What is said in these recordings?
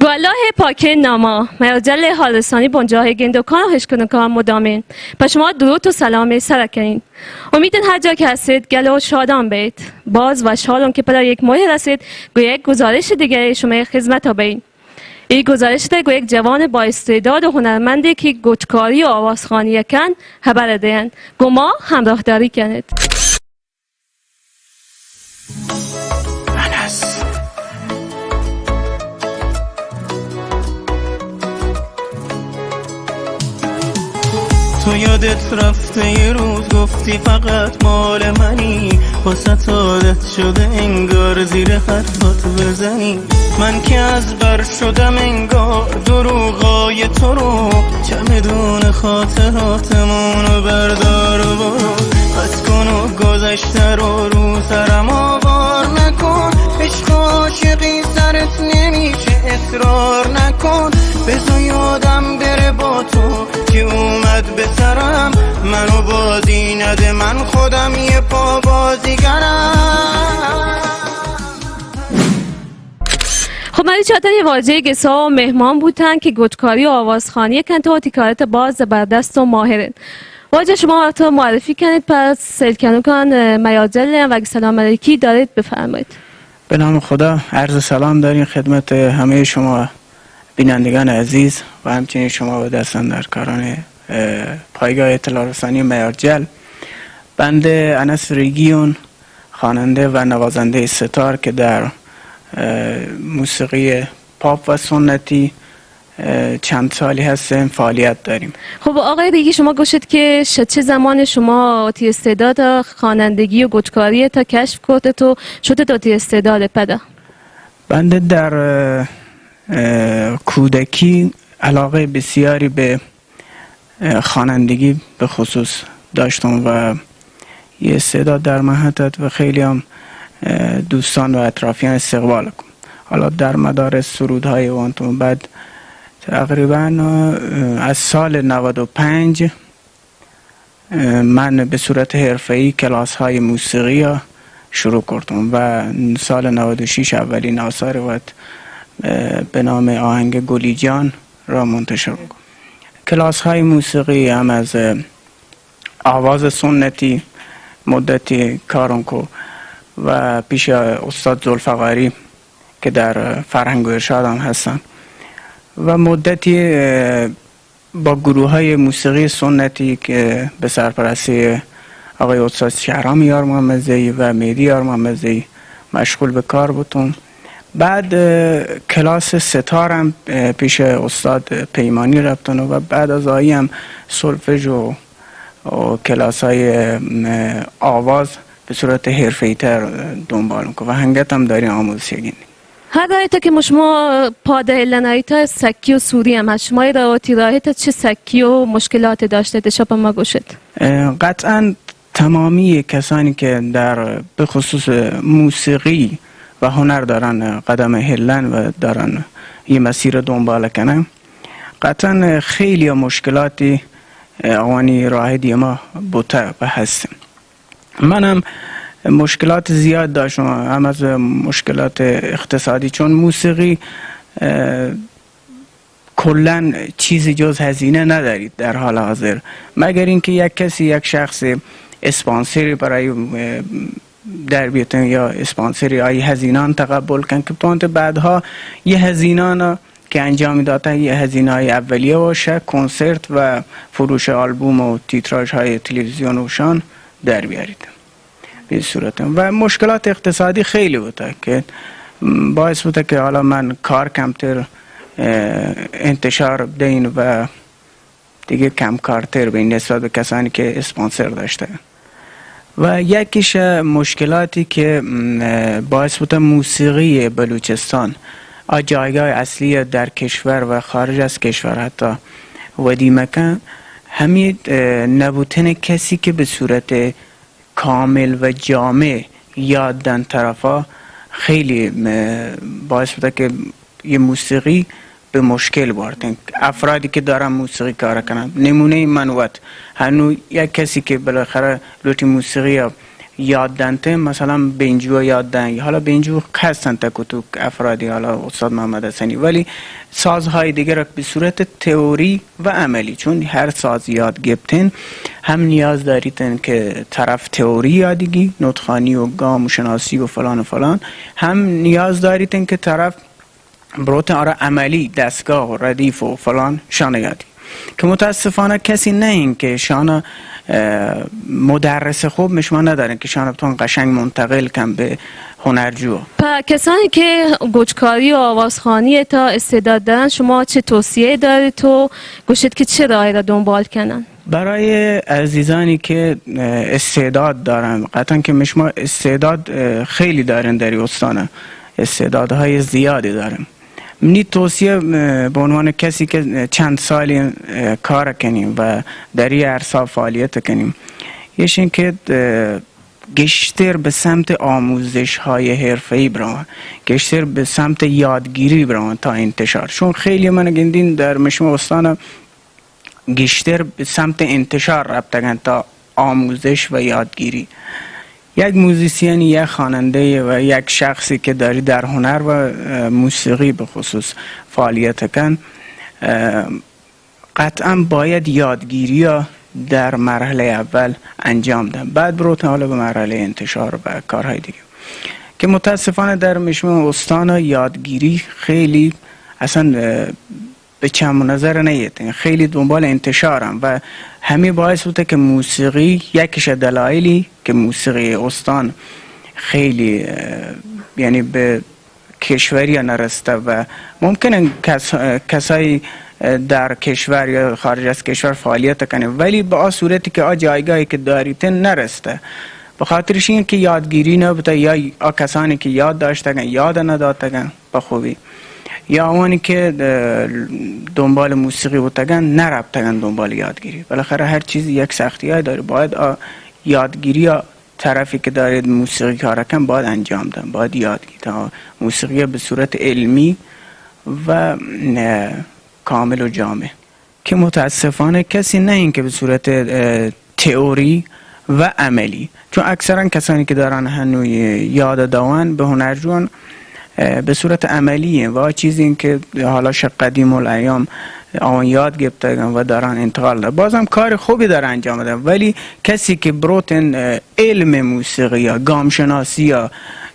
والله پاکه ناما مجل حالستانی بنجاه گندکان و هشکنکان مدامین به شما درود و سلام سرکنین. امیدن هر جا که هستید گلو شادان بید. باز و شادان که پر یک ماه رسید گویا یک گزارش دیگه شما خدمت ها بین. این گزارش ده گویا یک جوان با استعداد و هنرمندی که گوشکاری و آوازخوانی کن خبر دهند. گما همراه داری کنید. تو یادت رفته یه روز گفتی فقط مال منی، واسه عادت شده انگار زیر حرفات بزنی. من که از بر شدم انگار دروغای تو رو، چمدون خاطراتمونو بردار و برو. بس کن و گذشته رو سرم آوار نکن، عشق عاشقی سرت نمیشه اصرار نکن. بذار یادم بره با تو که اومد به سرم، منو بازی نده من خودم یه پا بازیگرم. خب مری چاتر یه واجه گسا و مهمان بودن که گوشکاری و آوازخوانی کن تو تیکارت باز زبردست و ماهرن. واجه شما تو معرفی کنید پس سلکنو کن میاجل و سلام علیکی دارید بفرمایید. به نام خدا عرض سلام داریم خدمت همه شما بینندگان عزیز و همچنین شما و دستاندرکاران پایگاه اطلاع رسانی میارجل. بنده انس ریگیون خواننده و نوازنده ستار که در موسیقی پاپ و سنتی چند سالی هستیم فعالیت داریم. خب آقای ریگی شما گوشید که چه زمان شما تی استعداد خوانندگی و گوشکاری تا کشف کرده تو شده تی استعداد پدا؟ بنده در کودکی علاقه بسیاری به خوانندگی به خصوص داشتم و یه استعداد در محطت و خیلی هم دوستان و اطرافیان استقبال کنم. حالا در مدارس سرودهای وانتون بعد تقریبا از سال 95 من به صورت حرفه‌ای کلاس های موسیقی ها شروع کردم و سال 96 اولین آثار وقت به نام آهنگ گلی جان را منتشر کردم. کلاس های موسیقی هم از آواز سنتی مدتی کارم کردم و پیش استاد ذوالفقاری که در فرهنگ و ارشاد هم هستن و مدتی با گروه های موسیقی سنتی که به سرپرستی آقای استاد شهرام یار محمدزئی و مهدی یار محمدزئی مشغول به کار بودم. بعد کلاس ستارم پیش استاد پیمانی رفتم و بعد از آیی هم سولفژ و کلاس های آواز به صورت حرفه‌ای تر دنبال میکنم و هنگت هم داریم آموزش گیریم. هر رایتا که شما پاده لنایتا سکی و سوری هم هست، شما رواتی رایتا چه سکی و مشکلات داشته دشا ما گوشت؟ قطعا تمامی کسانی که در به خصوص موسیقی و هنر دارن قدم هلن و دارن یه مسیر دنبال کنن قطعا خیلی مشکلاتی آوانی راه دیما بوده و هستم. منم مشکلات زیاد داشتم، هم از مشکلات اقتصادی، چون موسیقی کلن چیزی جز هزینه ندارید در حال حاضر، مگر اینکه یک شخص اسپانسری برای در بیتن یا اسپانسری آی هزینان تقبل کن که پانت بعدها یه هزینان که انجام داده یه هزینه های اولیه باشه، کنسرت و فروش آلبوم و تیتراژ های تلویزیون وشان در بیارید به صورت. و مشکلات اقتصادی خیلی بوده که باعث بوده که حالا من کار کمتر انتشار بدین و دیگه کم کارتر به نسبت به کسانی که اسپانسر داشته. و یکیش مشکلاتی که باعث بوده موسیقی بلوچستان جایگاه اصلی در کشور و خارج از کشور حتی ودی مکان همین نبودن کسی که به صورت کامل و جامع یادن طرفا خیلی باعث بوده که یه موسیقی به مشکل بردن. افرادی که دارن موسیقی کار کنن، نمونه منوت هنو یک کسی که بالاخره لوتی موسیقی یاد دنته مثلا بنجو یاد دن، حالا بنجو هستن تک افرادی، حالا استاد محمد حسنی، ولی سازهای دیگر به صورت تئوری و عملی، چون هر ساز یاد گرفتن هم نیاز داریدن که طرف تئوری یادگی نطخانی و گام و شناسی و فلان و فلان، هم نیاز داریدن که طرف بروت آره عملی دستگاه و ردیف و فلان شانه یادی، که متاسفانه کسی نه این که شانه مدرس خوب مشما ندارن که شانه بتون قشنگ منتقل کن به هنرجو. کسانی که گوشکاری و آوازخوانی تا استعداد دارن، شما چه توصیه دارید تو گوشید که چه راهی را دنبال کنن؟ برای عزیزانی که استعداد دارن، قطعا که مشما استعداد خیلی دارن در استانه، استعدادهای زیادی دارن. منی توصیه به عنوان کسی که چند سالی کار کنیم و در این عرصه فعالیت کنیم، یش این که گشتر به سمت آموزش های حرفه‌ای برون، گشتر به سمت یادگیری برون تا انتشار، چون خیلی من گندین در مشما استانه گشتر به سمت انتشار رفتگن تا آموزش و یادگیری. یک موزیسین، یک خواننده و یک شخصی که داری در هنر و موسیقی به خصوص فعالیت کن، قطعا باید یادگیری در مرحله اول انجام دهم، بعد بروت حالا به مرحله انتشار و کارهای دیگه، که متاسفانه در مشمع استان یادگیری خیلی اصلا به چم نظر نیتن، خیلی دنبال انتشارم و همین باعث بوده که موسیقی یکیش دلایلی که موسیقی استان خیلی یعنی به کشوری نرسته و ممکنه کسایی در کشور یا خارج از کشور فعالیت کنه، ولی با صورتی که جایگاهی که داریتن نرسته، به خاطرش این که یادگیری نبوده، یا کسانی که یاد داشتگن یاد ندادگن به خوبی، یا آوانی که دنبال موسیقی بودگن نرفتگن دنبال یادگیری. بالاخره هر چیزی یک سختی های داره، باید یادگیری یا طرفی که دارید موسیقی کار کن باید انجام دن، باید یادگیری تا موسیقی به صورت علمی و کامل و جامع، که متاسفانه کسی نه این که به صورت تئوری و عملی، چون اکثرا کسانی که دارن هنوی یاد داون به هنرجوان به صورت عملیه و چیزی این که حالا قدیم الایام آن یاد گرفتن و دارن انتقال دارن، بازم کار خوبی داره انجام دادن، ولی کسی که بروتن علم موسیقی یا گامشناسی یا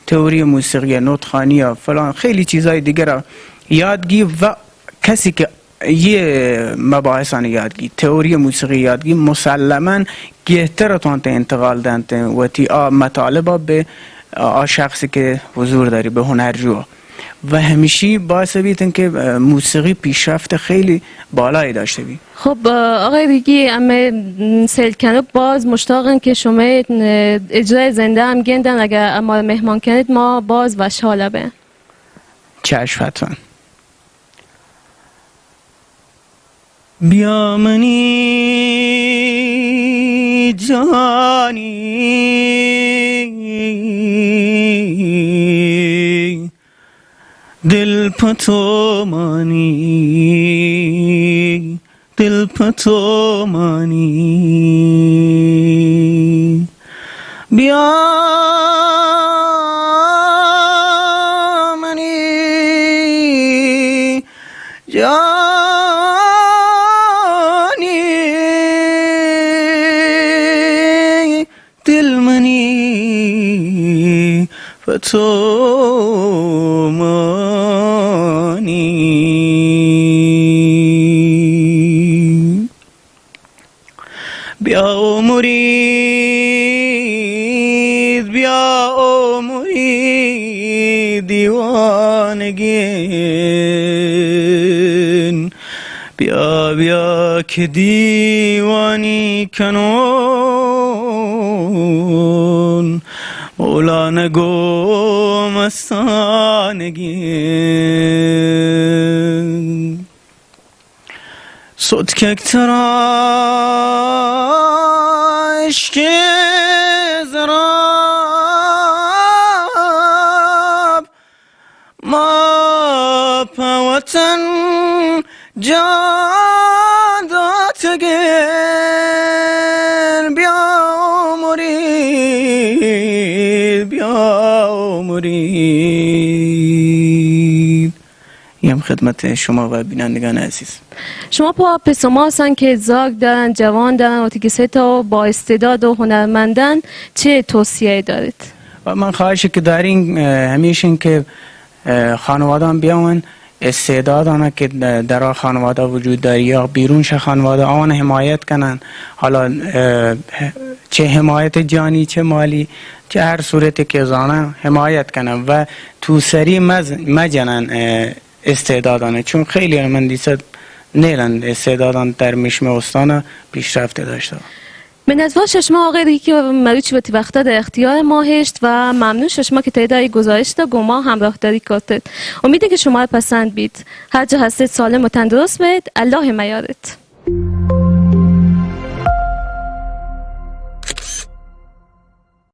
تئوری موسیقی یا نطخانی یا فلان خیلی چیزهای دیگر را یادگی، و کسی که یه مباحثان یادگی تئوری موسیقی یادگی مسلما گهتر تا انتقال دادن و تی مطالب به شخصی که حضور داری به هنرجو، و همیشه باعث بیتن که موسیقی پیشرفت خیلی بالایی داشته بی. خب آقای ریگی، اما سیلکنو باز مشتاقن که شما اجرای زنده هم گندن، اگر ما مهمان کنید ما باز و شالبه. چشم حتما. بیا منی جانی دل پتو مانی، دل پتو مانی، بیا منی جانی دل منی پتو مانی، بیا مرید، بیا مرید دیوانگین، بیا بیا که دیوانی کنون مولانا گو مستانگین، صدکک ترا عشق زراب ما پوتن جان داتگین، بیا مرید مرید. یم خدمت شما و بینندگان عزیز. شما پسما هستن که زاگ دارن، جوان دارن و تیکسه تا با استعداد و هنرمندن، چه توصیه دارید؟ و من خواهشی که داریم همیشه این که خانوادان بیاون استعدادانه که در خانواده وجود داری یا بیرونش خانواده آن حمایت کنن، حالا چه حمایت جانی چه مالی چه هر صورتی که زانه حمایت کنن و تو سری مجنن استعدادانه، چون خیلی من دیست نیلن استعدادان در مشم استانه پیشرفت داشته. من از شما آقای که مریچ به وقتا در اختیار ما هشت و ممنون شما که تایید گزارش دا گما همراه داری کردید. امیده که شما پسند بید. هر جا هستید سالم و تندرست بید. الله میارد.